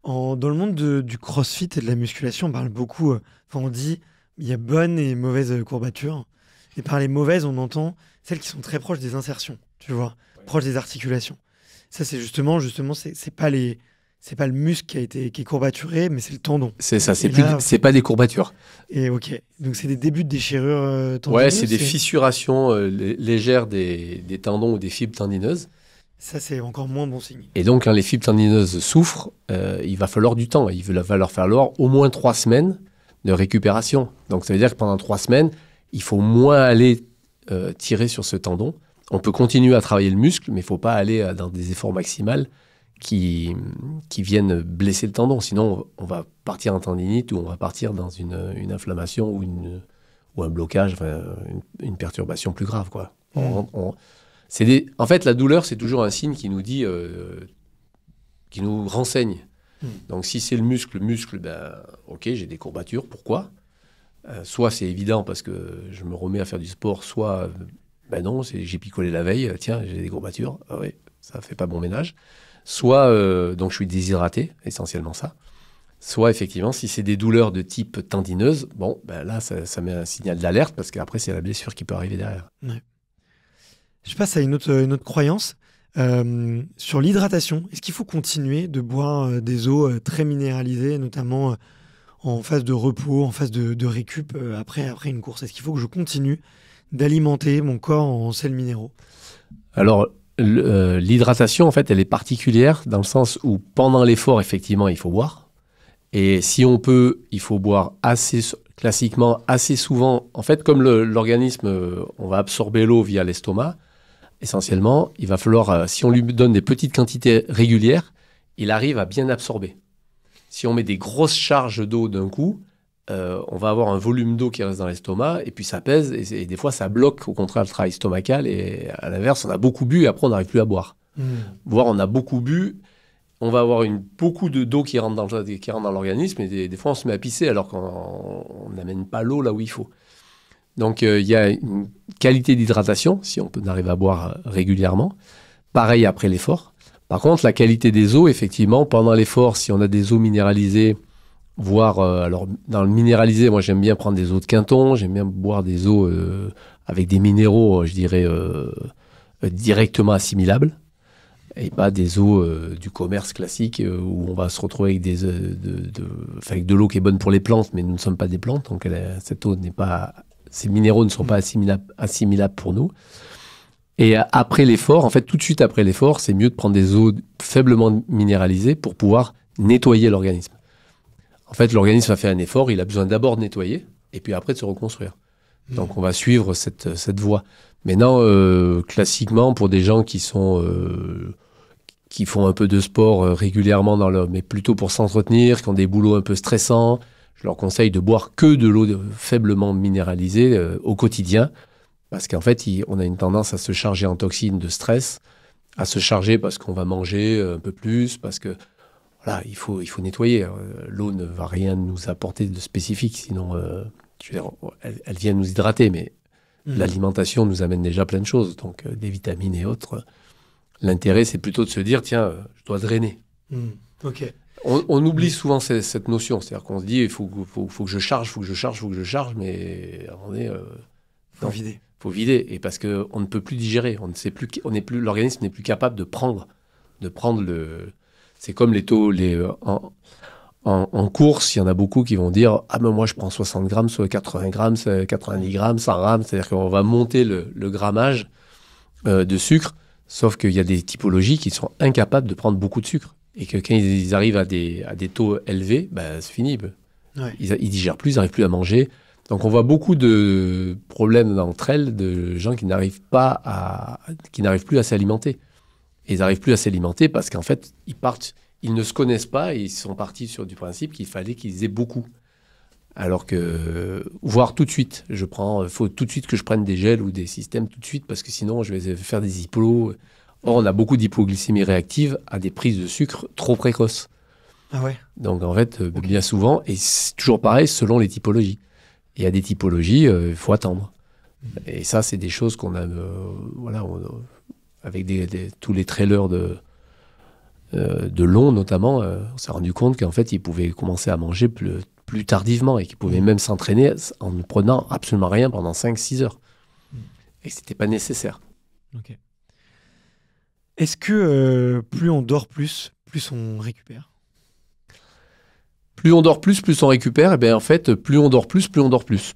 Dans le monde du CrossFit et de la musculation, on parle beaucoup, on dit il y a bonnes et mauvaises courbatures. Et par les mauvaises, on entend celles qui sont très proches des insertions, tu vois, proches des articulations. Ça, c'est justement, c'est pas le muscle qui est courbaturé, mais c'est le tendon. C'est ça, c'est pas des courbatures. Et ok, donc c'est des débuts de déchirure tendineuses. Ouais, c'est des fissurations légères des tendons ou des fibres tendineuses. Ça, c'est encore moins bon signe. Et donc, quand les fibres tendineuses souffrent, il va falloir du temps. Il va leur falloir au moins 3 semaines de récupération. Donc, ça veut dire que pendant 3 semaines, il faut moins aller tirer sur ce tendon. On peut continuer à travailler le muscle, mais il ne faut pas aller dans des efforts maximaux qui viennent blesser le tendon. Sinon, on va partir en tendinite ou on va partir dans une inflammation ou un blocage, enfin, une perturbation plus grave, quoi. En fait, la douleur, c'est toujours un signe qui nous dit, qui nous renseigne. Donc, si c'est le muscle, ben, ok, j'ai des courbatures. Pourquoi ? Soit c'est évident parce que je me remets à faire du sport, soit ben non, j'ai picolé la veille, tiens, j'ai des courbatures. Ah oui, ça fait pas bon ménage. Soit donc je suis déshydraté, essentiellement ça. Soit effectivement, si c'est des douleurs de type tendineuse, bon, ben là, ça met un signal d'alerte parce qu'après, c'est la blessure qui peut arriver derrière. Ouais. Je passe à une autre croyance sur l'hydratation. Est-ce qu'il faut continuer de boire des eaux très minéralisées, notamment en phase de repos, en phase de récup après une course? Est-ce qu'il faut que je continue d'alimenter mon corps en sels minéraux? Alors, l'hydratation, en fait, elle est particulière dans le sens où pendant l'effort, effectivement, il faut boire. Et si on peut, il faut boire classiquement assez souvent. En fait, comme l'organisme, on va absorber l'eau via l'estomac, essentiellement, il va falloir, si on lui donne des petites quantités régulières, il arrive à bien absorber. Si on met des grosses charges d'eau d'un coup, on va avoir un volume d'eau qui reste dans l'estomac, et puis ça pèse, et des fois ça bloque au contraire le travail stomacal, et à l'inverse, on a beaucoup bu, et après on n'arrive plus à boire. Voire on a beaucoup bu, on va avoir beaucoup d'eau qui rentre dans l'organisme, et des fois on se met à pisser alors qu'on n'amène pas l'eau là où il faut. Donc, il y a une qualité d'hydratation, si on arrive à boire régulièrement. Pareil après l'effort. Par contre, la qualité des eaux, effectivement, pendant l'effort, si on a des eaux minéralisées, voire, alors dans le minéralisé, moi j'aime bien prendre des eaux de Quinton, j'aime bien boire des eaux avec des minéraux, je dirais, directement assimilables, et pas des eaux du commerce classique où on va se retrouver avec avec de l'eau qui est bonne pour les plantes, mais nous ne sommes pas des plantes, donc cette eau n'est pas... Ces minéraux ne sont pas assimilables pour nous. Et après l'effort, en fait, tout de suite après l'effort, c'est mieux de prendre des eaux faiblement minéralisées pour pouvoir nettoyer l'organisme. En fait, l'organisme a fait un effort, il a besoin d'abord de nettoyer et puis après de se reconstruire. Donc, on va suivre cette voie. Maintenant, classiquement, pour des gens qui font un peu de sport régulièrement, mais plutôt pour s'entretenir, qui ont des boulots un peu stressants, je leur conseille de boire que de l'eau faiblement minéralisée au quotidien, parce qu'en fait, on a une tendance à se charger en toxines de stress, à se charger parce qu'on va manger un peu plus, parce que voilà, il faut nettoyer. L'eau ne va rien nous apporter de spécifique, sinon je veux dire, elle vient nous hydrater, mais l'alimentation nous amène déjà plein de choses, donc des vitamines et autres. L'intérêt, c'est plutôt de se dire, tiens, je dois drainer. Ok. On oublie souvent cette notion, c'est-à-dire qu'on se dit il faut que je charge, mais faut vider. Faut vider, et parce que on ne peut plus digérer, l'organisme n'est plus capable de prendre le. C'est comme les taux, en course, il y en a beaucoup qui vont dire ah mais moi je prends 60 grammes, soit 80 grammes, 90 grammes, 100 grammes, c'est-à-dire qu'on va monter le grammage de sucre, sauf qu'il y a des typologies qui sont incapables de prendre beaucoup de sucre. Et que quand ils arrivent à des taux élevés, ben, c'est fini. Ouais. Ils digèrent plus, ils n'arrivent plus à manger. Donc on voit beaucoup de problèmes entre elles, de gens qui n'arrivent plus à s'alimenter. Et ils n'arrivent plus à s'alimenter parce qu'en fait, ils ne se connaissent pas et ils sont partis sur du principe qu'il fallait qu'ils aient beaucoup. Alors que, voire tout de suite, faut tout de suite que je prenne des gels ou des systèmes tout de suite parce que sinon je vais faire des hypos. Or, on a beaucoup d'hypoglycémie réactive à des prises de sucre trop précoces. Ah ouais. Donc, en fait, bien souvent, et c'est toujours pareil selon les typologies. Il y a des typologies, il faut attendre. Et ça, c'est des choses qu'on a, avec tous les trailers de long notamment, on s'est rendu compte qu'en fait, ils pouvaient commencer à manger plus tardivement et qu'ils pouvaient même s'entraîner en ne prenant absolument rien pendant 5-6 heures. Et c'était pas nécessaire. Ok. Est-ce que plus on dort plus on récupère? Plus on dort plus on récupère. Et bien en fait, plus on dort plus on dort plus.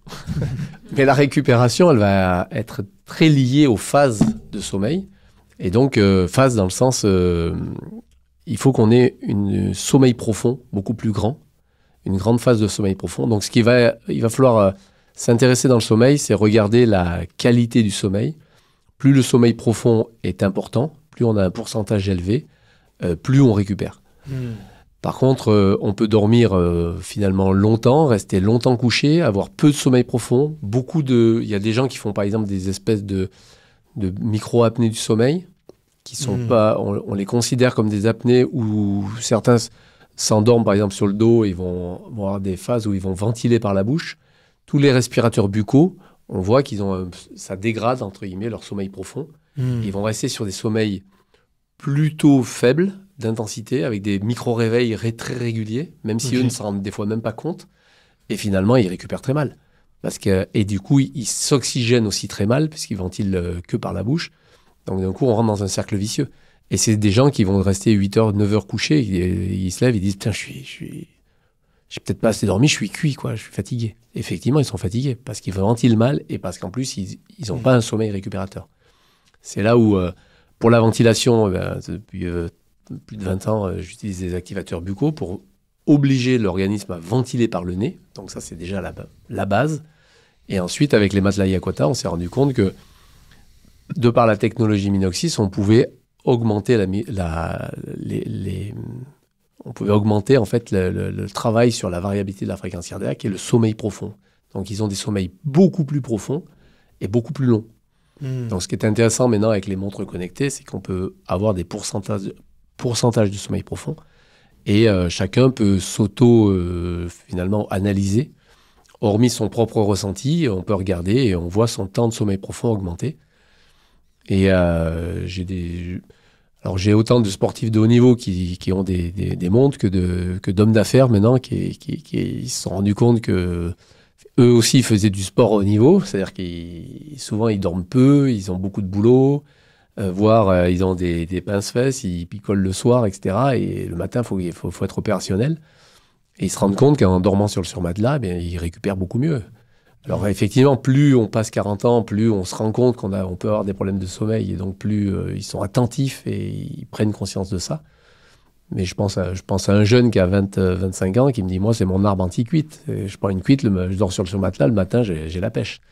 Mais la récupération, elle va être très liée aux phases de sommeil. Et donc, phase dans le sens, il faut qu'on ait un sommeil profond, beaucoup plus grand, une grande phase de sommeil profond. Donc, il va falloir s'intéresser dans le sommeil, c'est regarder la qualité du sommeil. Plus le sommeil profond est important, plus on a un pourcentage élevé, plus on récupère. Par contre, on peut dormir finalement longtemps, rester longtemps couché, avoir peu de sommeil profond. Il y a des gens qui font par exemple des espèces de micro-apnées du sommeil, qui sont pas, on les considère comme des apnées où certains s'endorment par exemple sur le dos, ils vont avoir des phases où ils vont ventiler par la bouche. Tous les respirateurs buccaux, on voit ça dégrade entre guillemets leur sommeil profond. Ils vont rester sur des sommeils plutôt faibles d'intensité, avec des micro-réveils très réguliers, même si eux ne s'en rendent des fois même pas compte. Et finalement, ils récupèrent très mal. Et du coup, ils s'oxygènent aussi très mal, puisqu'ils ventilent que par la bouche. Donc d'un coup, on rentre dans un cercle vicieux. Et c'est des gens qui vont rester 8 heures, 9 heures couchés, ils se lèvent, ils disent « Putain, j'ai peut-être pas assez dormi, je suis cuit, quoi, je suis fatigué. » Effectivement, ils sont fatigués, parce qu'ils ventilent mal, et parce qu'en plus, ils n'ont pas un sommeil récupérateur. C'est là où, pour la ventilation, depuis plus de 20 ans, j'utilise des activateurs buccaux pour obliger l'organisme à ventiler par le nez. Donc ça, c'est déjà la base. Et ensuite, avec les matelas Yakuta, on s'est rendu compte que, de par la technologie Minoxys, on pouvait augmenter on pouvait augmenter en fait le travail sur la variabilité de la fréquence cardiaque et le sommeil profond. Donc ils ont des sommeils beaucoup plus profonds et beaucoup plus longs. Donc ce qui est intéressant maintenant avec les montres connectées, c'est qu'on peut avoir des pourcentages de sommeil profond et chacun peut finalement analyser, hormis son propre ressenti, on peut regarder et on voit son temps de sommeil profond augmenter. Et j'ai autant de sportifs de haut niveau qui ont des montres que d'hommes d'affaires maintenant qui se sont rendus compte que eux aussi faisaient du sport au haut niveau, c'est-à-dire souvent ils dorment peu, ils ont beaucoup de boulot, voire ils ont des pince-fesses, ils picolent le soir, etc. Et le matin, il faut être opérationnel. Et ils se rendent compte qu'en dormant sur le surmatelas, ils récupèrent beaucoup mieux. Alors effectivement, plus on passe 40 ans, plus on se rend compte qu'on peut avoir des problèmes de sommeil, et donc plus ils sont attentifs et ils prennent conscience de ça. Mais je pense à un jeune qui a 25 ans qui me dit « Moi, c'est mon arbre anti-cuite. Je prends une cuite, je dors sur le surmatelas, le matin, j'ai la pêche. »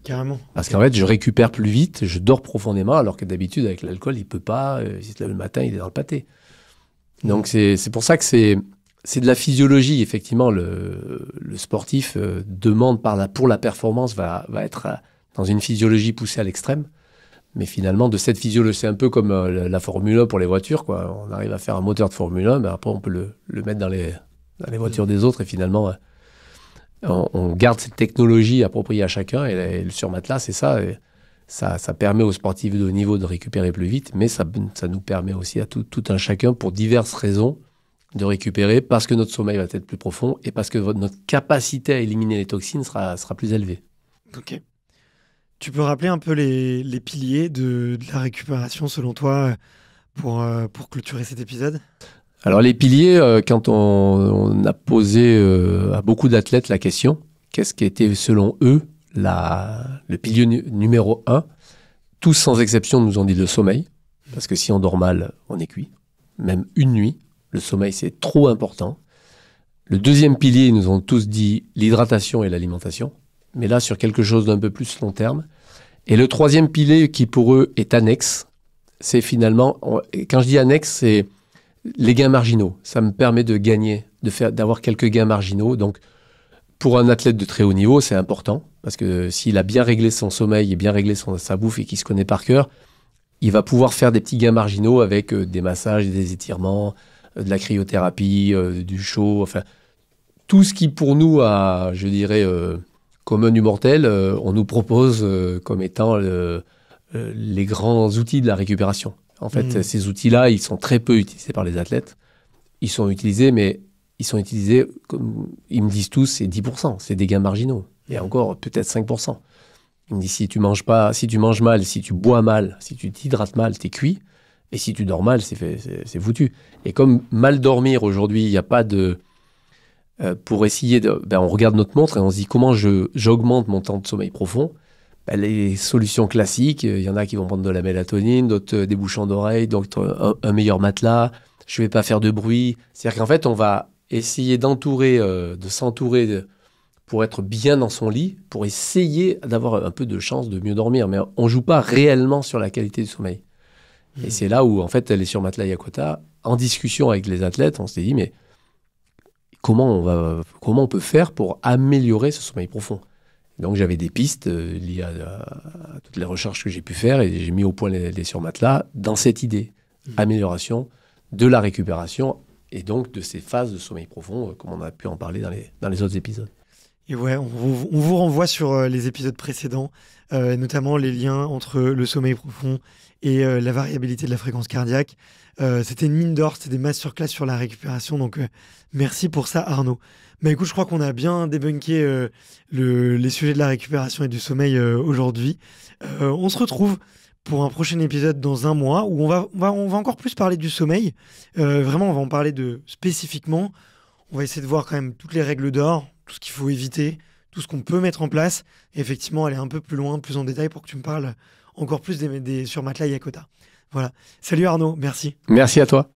Carrément. Parce qu'en fait, je récupère plus vite, je dors profondément, alors que d'habitude, avec l'alcool, il peut pas. S'il se lève le matin, il est dans le pâté. Donc c'est pour ça que c'est de la physiologie, effectivement. Le sportif demande pour la performance, va être dans une physiologie poussée à l'extrême. Mais finalement, de cette physiologie, c'est un peu comme la Formule 1 pour les voitures, quoi. On arrive à faire un moteur de Formule 1, mais après, on peut le mettre dans les voitures des autres. Et finalement, on garde cette technologie appropriée à chacun. Et le surmatelas, c'est ça. Et ça permet aux sportifs de haut niveau de récupérer plus vite, mais ça nous permet aussi à tout un chacun, pour diverses raisons, de récupérer, parce que notre sommeil va être plus profond et parce que notre capacité à éliminer les toxines sera plus élevée. Ok. Tu peux rappeler un peu les piliers de la récupération, selon toi, pour clôturer cet épisode? Alors les piliers, quand on a posé à beaucoup d'athlètes la question, qu'est-ce qui était selon eux le pilier numéro 1, tous sans exception nous ont dit le sommeil, parce que si on dort mal, on est cuit. Même une nuit, le sommeil c'est trop important. Le deuxième pilier, ils nous ont tous dit l'hydratation et l'alimentation, mais là sur quelque chose d'un peu plus long terme. Et le troisième pilier qui pour eux est annexe, c'est finalement, quand je dis annexe, c'est les gains marginaux. Ça me permet de gagner, d'avoir quelques gains marginaux. Donc pour un athlète de très haut niveau, c'est important, parce que s'il a bien réglé son sommeil et bien réglé sa bouffe et qu'il se connaît par cœur, il va pouvoir faire des petits gains marginaux avec des massages, des étirements, de la cryothérapie, du chaud, enfin tout ce qui pour nous a, je dirais, commun du mortel, on nous propose comme étant les grands outils de la récupération. En fait, ces outils-là, ils sont très peu utilisés par les athlètes. Ils sont utilisés, mais comme ils me disent tous, c'est 10%, c'est des gains marginaux. Et encore, peut-être 5%. Ils me disent, si tu manges mal, si tu bois mal, si tu t'hydrates mal, t'es cuit. Et si tu dors mal, c'est foutu. Et comme mal dormir aujourd'hui, il n'y a pas de... pour essayer de... on regarde notre montre et on se dit comment j'augmente mon temps de sommeil profond. Les solutions classiques, il y en a qui vont prendre de la mélatonine, d'autres des bouchons d'oreille, d'autres un meilleur matelas. Je ne vais pas faire de bruit. C'est-à-dire qu'en fait, on va essayer de s'entourer pour être bien dans son lit, pour essayer d'avoir un peu de chance de mieux dormir. Mais on ne joue pas réellement sur la qualité du sommeil. Et c'est là où, en fait, les sur Matelas Yakota, en discussion avec les athlètes, on s'est dit, mais comment on peut faire pour améliorer ce sommeil profond? Donc, j'avais des pistes liées à toutes les recherches que j'ai pu faire et j'ai mis au point les sur Matelas dans cette idée. Amélioration de la récupération et donc de ces phases de sommeil profond, comme on a pu en parler dans les autres épisodes. Et ouais, on vous renvoie sur les épisodes précédents, notamment les liens entre le sommeil profond et la variabilité de la fréquence cardiaque. C'était une mine d'or, c'était des masterclass sur la récupération, donc merci pour ça Arnaud. Mais écoute, je crois qu'on a bien débunké les sujets de la récupération et du sommeil aujourd'hui. On se retrouve pour un prochain épisode dans un mois où on va encore plus parler du sommeil. Vraiment, on va en parler spécifiquement. On va essayer de voir quand même toutes les règles d'or, tout ce qu'il faut éviter, tout ce qu'on peut mettre en place. Et effectivement, aller un peu plus loin, plus en détail pour que tu me parles encore plus des sur Matelas Yakota. Voilà. Salut Arnaud, merci. Merci à toi.